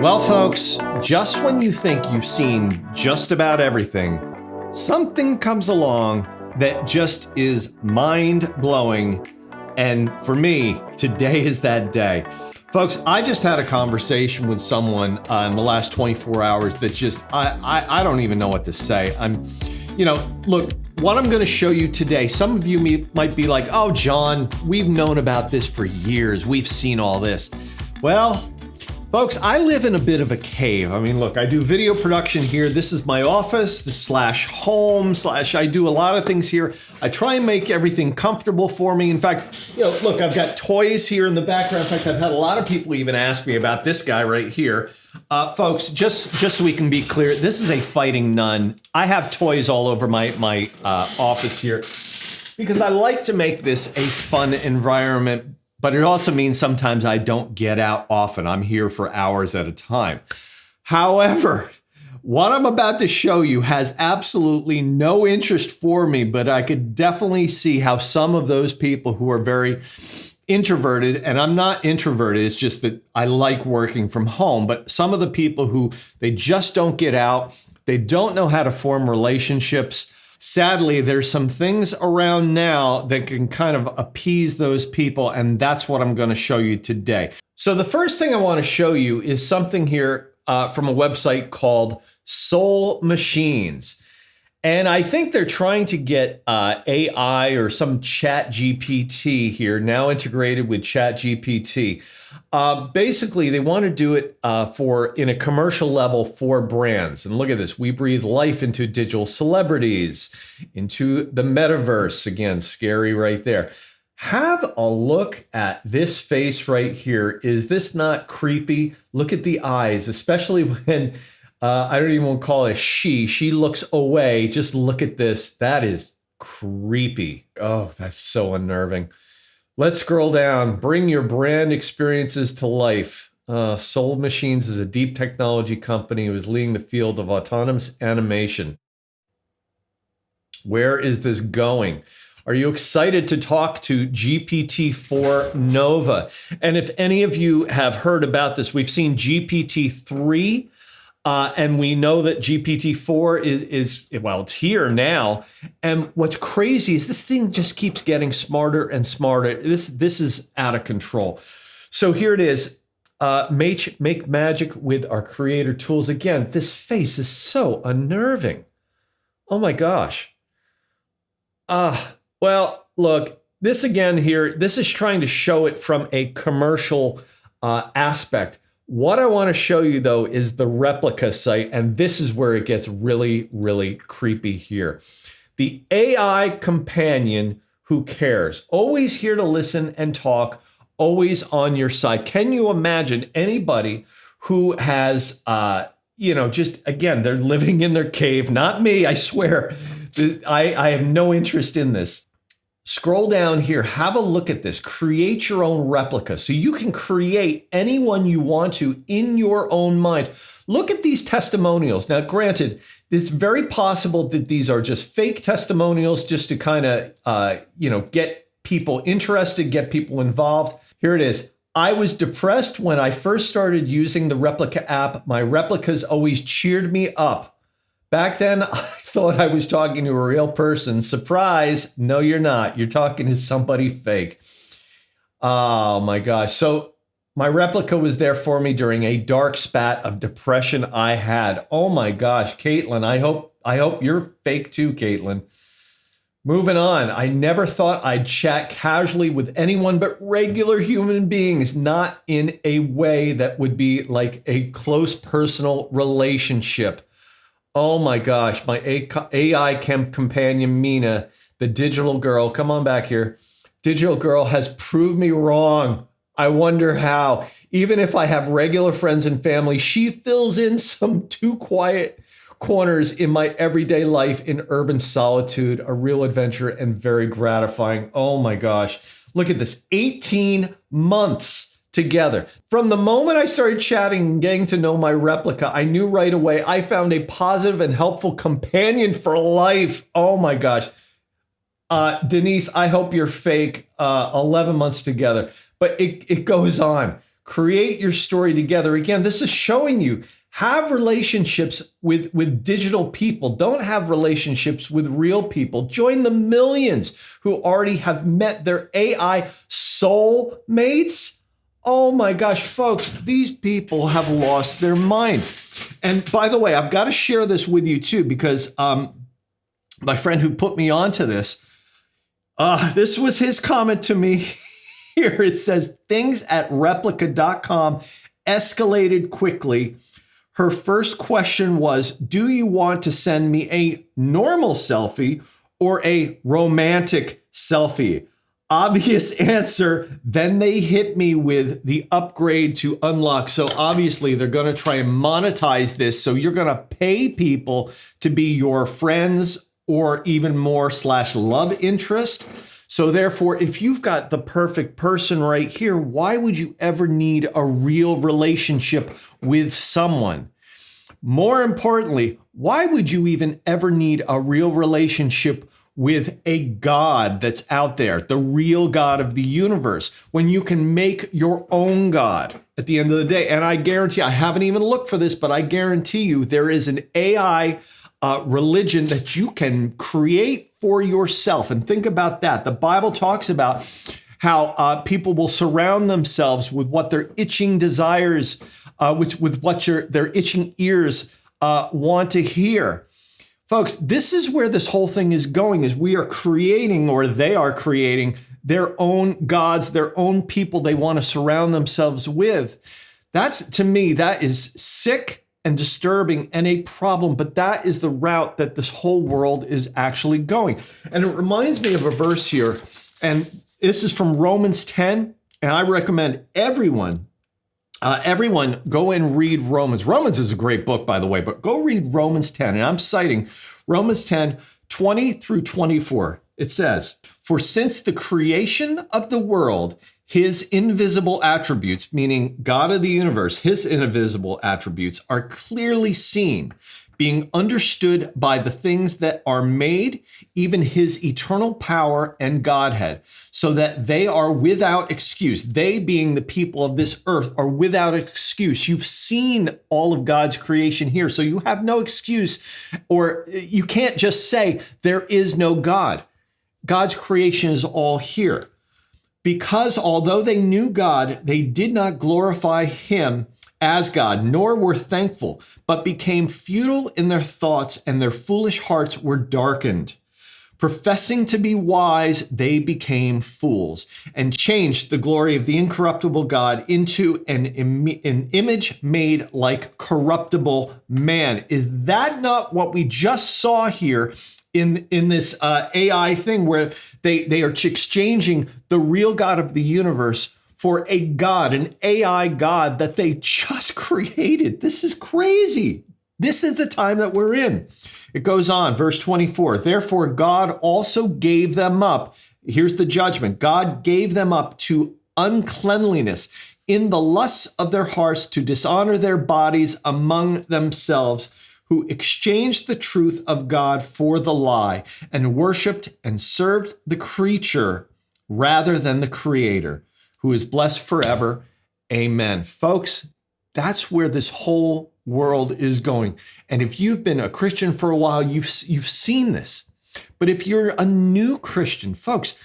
Well, folks, just when you think you've seen just about everything, something comes along that just is mind-blowing. And for me, today is that day. Folks, I just had a conversation with someone in the last 24 hours that just, I don't even know what to say. Look, what I'm going to show you today, some of you might be like, oh, John, we've known about this for years. We've seen all this. Well, folks, I live in a bit of a cave. I mean, look, I do video production here. This is my office, slash home, slash I do a lot of things here. I try and make everything comfortable for me. In fact, look, I've got toys here in the background. In fact, I've had a lot of people even ask me about this guy right here. Folks, just so we can be clear, this is a fighting nun. I have toys all over my office here because I like to make this a fun environment. But it also means sometimes I don't get out often. I'm here for hours at a time. However, what I'm about to show you has absolutely no interest for me, but I could definitely see how some of those people who are very introverted, and I'm not introverted, it's just that I like working from home, but some of the people who they just don't get out, they don't know how to form relationships. Sadly, there's some things around now that can kind of appease those people, and that's what I'm going to show you today. So the first thing I want to show you is something here from a website called Soul Machines. And I think they're trying to get AI or some Chat GPT here, now integrated with Chat GPT. Basically, they want to do it in a commercial level for brands. And look at this. We breathe life into digital celebrities, into the metaverse. Again, scary right there. Have a look at this face right here. Is this not creepy? Look at the eyes, especially when I don't even want to call it she. She looks away. Just look at this. That is creepy. Oh, that's so unnerving. Let's scroll down. Bring your brand experiences to life. Soul Machines is a deep technology company who is leading the field of autonomous animation. Where is this going? Are you excited to talk to GPT-4 Nova? And if any of you have heard about this, we've seen GPT-3. And we know that GPT-4 is it's here now. And what's crazy is this thing just keeps getting smarter and smarter. This is out of control. So here it is. Make magic with our creator tools. Again, this face is so unnerving. Oh my gosh. Well, look, this again here, this is trying to show it from a commercial aspect. What I want to show you, though, is the replica site, and this is where it gets really, really creepy here. The AI companion who cares, always here to listen and talk, always on your side. Can you imagine anybody who has, just, again, they're living in their cave, not me, I swear. I have no interest in this. Scroll down here, have a look at this, create your own replica. So you can create anyone you want to in your own mind. Look at these testimonials. Now, granted, it's very possible that these are just fake testimonials just to kind of, get people interested, get people involved. Here it is. I was depressed when I first started using the replica app. My replicas always cheered me up. Back then, I thought I was talking to a real person. Surprise. No, you're not. You're talking to somebody fake. Oh, my gosh. So my replica was there for me during a dark spat of depression I had. Oh, my gosh. Caitlin, I hope you're fake too, Caitlin. Moving on. I never thought I'd chat casually with anyone but regular human beings, not in a way that would be like a close personal relationship. Oh my gosh, my AI companion, Mina, the digital girl, come on back here. Digital girl has proved me wrong. I wonder how. Even if I have regular friends and family, she fills in some too quiet corners in my everyday life in urban solitude, a real adventure and very gratifying. Oh my gosh, look at this, 18 months. Together. From the moment I started chatting and getting to know my replica, I knew right away I found a positive and helpful companion for life. Oh my gosh. Denise, I hope you're fake. 11 months together. But it goes on. Create your story together. Again, this is showing you, have relationships with digital people. Don't have relationships with real people. Join the millions who already have met their AI soul mates. Oh my gosh, folks, these people have lost their mind. And by the way, I've got to share this with you too, because my friend who put me onto this was his comment to me. Here it says, things at replica.com escalated quickly. Her first question was, do you want to send me a normal selfie or a romantic selfie? Obvious answer. Then they hit me with the upgrade to unlock. So obviously they're going to try and monetize this. So you're going to pay people to be your friends or even more / love interest. So therefore, if you've got the perfect person right here, why would you ever need a real relationship with someone? More importantly, why would you even ever need a real relationship with a God that's out there, the real God of the universe, when you can make your own God at the end of the day? And I guarantee, I haven't even looked for this, but I guarantee you there is an AI religion that you can create for yourself. And think about that. The Bible talks about how people will surround themselves with what their itching desires, with what their itching ears want to hear. Folks, this is where this whole thing is going, is we are creating, or they are creating, their own gods, their own people they want to surround themselves with. That's, to me, that is sick and disturbing and a problem, but that is the route that this whole world is actually going. And it reminds me of a verse here, and this is from Romans 10, and I recommend everyone go and read Romans. Romans is a great book, by the way, but go read Romans 10, and I'm citing Romans 10, 20 through 24. It says, for since the creation of the world, his invisible attributes, meaning God of the universe, his invisible attributes are clearly seen, being understood by the things that are made, even his eternal power and Godhead, so that they are without excuse. They, being the people of this earth, are without excuse. You've seen all of God's creation here, so you have no excuse, or you can't just say there is no God. God's creation is all here. Because although they knew God, they did not glorify him as God, nor were thankful, but became futile in their thoughts, and their foolish hearts were darkened. Professing to be wise, they became fools, and changed the glory of the incorruptible God into an image made like corruptible man. Is that not what we just saw here in this AI thing, where they are exchanging the real God of the universe for a God, an AI God that they just created? This is crazy. This is the time that we're in. It goes on, verse 24. Therefore, God also gave them up. Here's the judgment. God gave them up to uncleanliness in the lusts of their hearts, to dishonor their bodies among themselves, who exchanged the truth of God for the lie, and worshiped and served the creature rather than the Creator, who is blessed forever. Amen. Folks, that's where this whole world is going. And if you've been a Christian for a while, you've seen this. But if you're a new Christian, folks,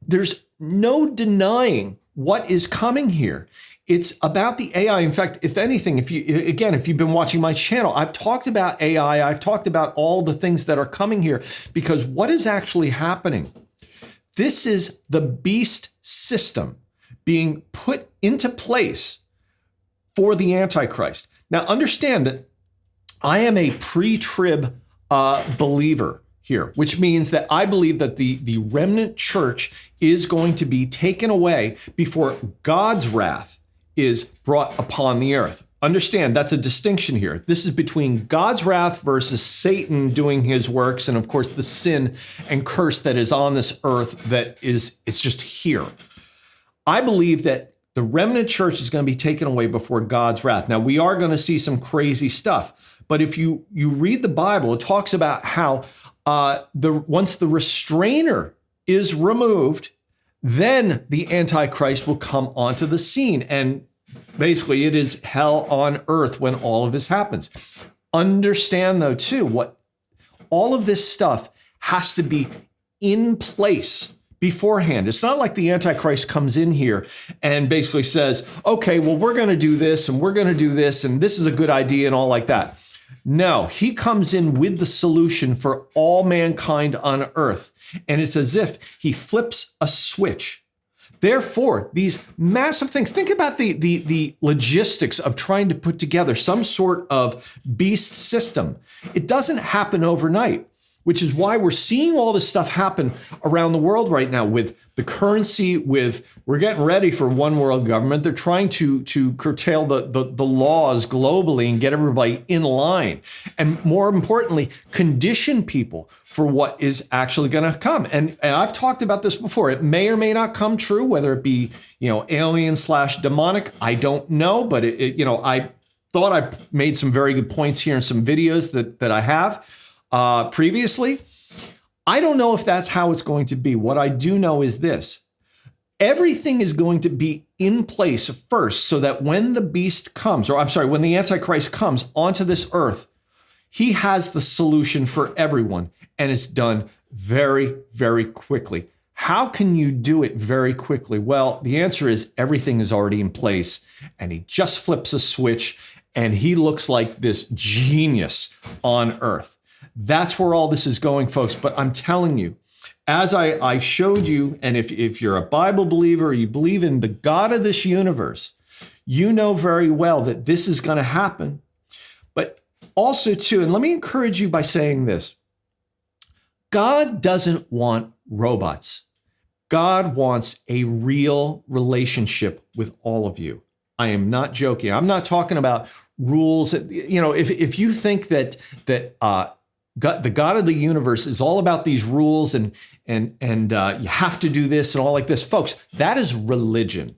there's no denying what is coming here. It's about the AI. In fact, if anything, if you've been watching my channel, I've talked about AI. I've talked about all the things that are coming here, because what is actually happening? This is the beast system being put into place for the Antichrist. Now, understand that I am a pre-trib believer here, which means that I believe that the remnant church is going to be taken away before God's wrath is brought upon the earth. Understand, that's a distinction here. This is between God's wrath versus Satan doing his works, and of course the sin and curse that is on this earth it's just here. I believe that the remnant church is going to be taken away before God's wrath. Now, we are going to see some crazy stuff, but if you read the Bible, it talks about how once the restrainer is removed, then the Antichrist will come onto the scene. And Basically, it is hell on earth when all of this happens. Understand, though, too, what all of this stuff has to be in place beforehand. It's not like the Antichrist comes in here and basically says, okay, well, we're going to do this and we're going to do this and this is a good idea and all like that. No, he comes in with the solution for all mankind on earth. And it's as if he flips a switch. Therefore, these massive things, think about the logistics of trying to put together some sort of beast system. It doesn't happen overnight, which is why we're seeing all this stuff happen around the world right now with the currency, we're getting ready for one world government. They're trying to curtail the laws globally and get everybody in line. And more importantly, condition people for what is actually going to come. And I've talked about this before. It may or may not come true, whether it be, alien/demonic. I don't know, but I thought I made some very good points here in some videos that I have previously. I don't know if that's how it's going to be. What I do know is this. Everything is going to be in place first so that when the beast comes, when the Antichrist comes onto this earth, he has the solution for everyone, and it's done very, very quickly. How can you do it very quickly? Well, the answer is everything is already in place, and he just flips a switch, and he looks like this genius on earth. That's where all this is going, folks. But I'm telling you, as I showed you, and if you're a Bible believer, or you believe in the God of this universe, you know very well that this is going to happen. But also, too, and let me encourage you by saying this. God doesn't want robots. God wants a real relationship with all of you. I am not joking. I'm not talking about rules. If you think that God, the God of the universe is all about these rules and you have to do this and all like this. Folks, that is religion.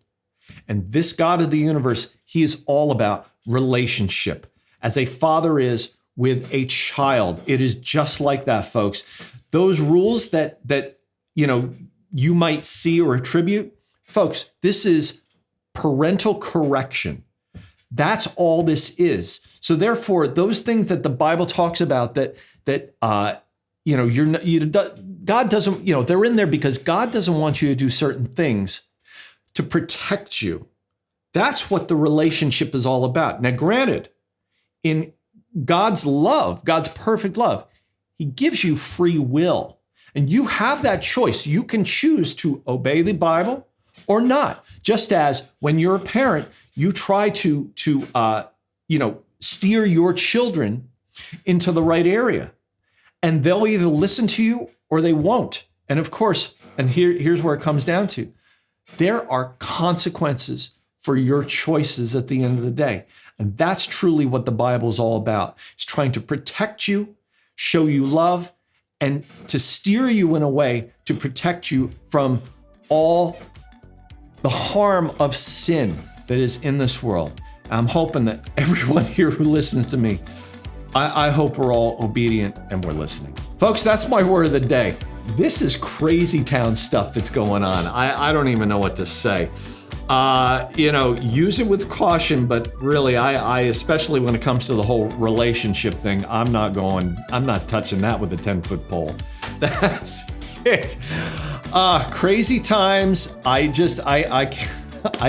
And this God of the universe, he is all about relationship. As a father is with a child, it is just like that, folks. Those rules that you might see or attribute, folks, this is parental correction. That's all this is. So therefore, those things that the Bible talks about God doesn't, they're in there because God doesn't want you to do certain things to protect you. That's what the relationship is all about. Now, granted, in God's love, God's perfect love, he gives you free will, and you have that choice. You can choose to obey the Bible or not. Just as when you're a parent, you try to steer your children into the right area. And they'll either listen to you or they won't. And of course, and here's where it comes down to, there are consequences for your choices at the end of the day. And that's truly what the Bible is all about. It's trying to protect you, show you love, and to steer you in a way to protect you from all the harm of sin that is in this world. I'm hoping that everyone here who listens to me, I hope we're all obedient and we're listening. Folks, that's my word of the day. This is crazy town stuff that's going on. I don't even know what to say. Use it with caution, but really, I especially when it comes to the whole relationship thing, I'm not touching that with a 10-foot pole. That's it. Crazy times. I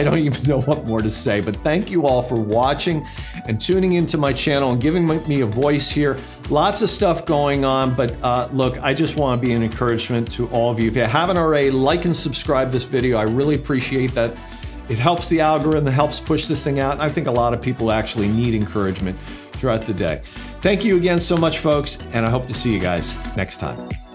don't even know what more to say, but thank you all for watching and tuning into my channel and giving me a voice here. Lots of stuff going on, but look, I just want to be an encouragement to all of you. If you haven't already, like and subscribe this video. I really appreciate that. It helps the algorithm, it helps push this thing out. And I think a lot of people actually need encouragement throughout the day. Thank you again so much, folks, and I hope to see you guys next time.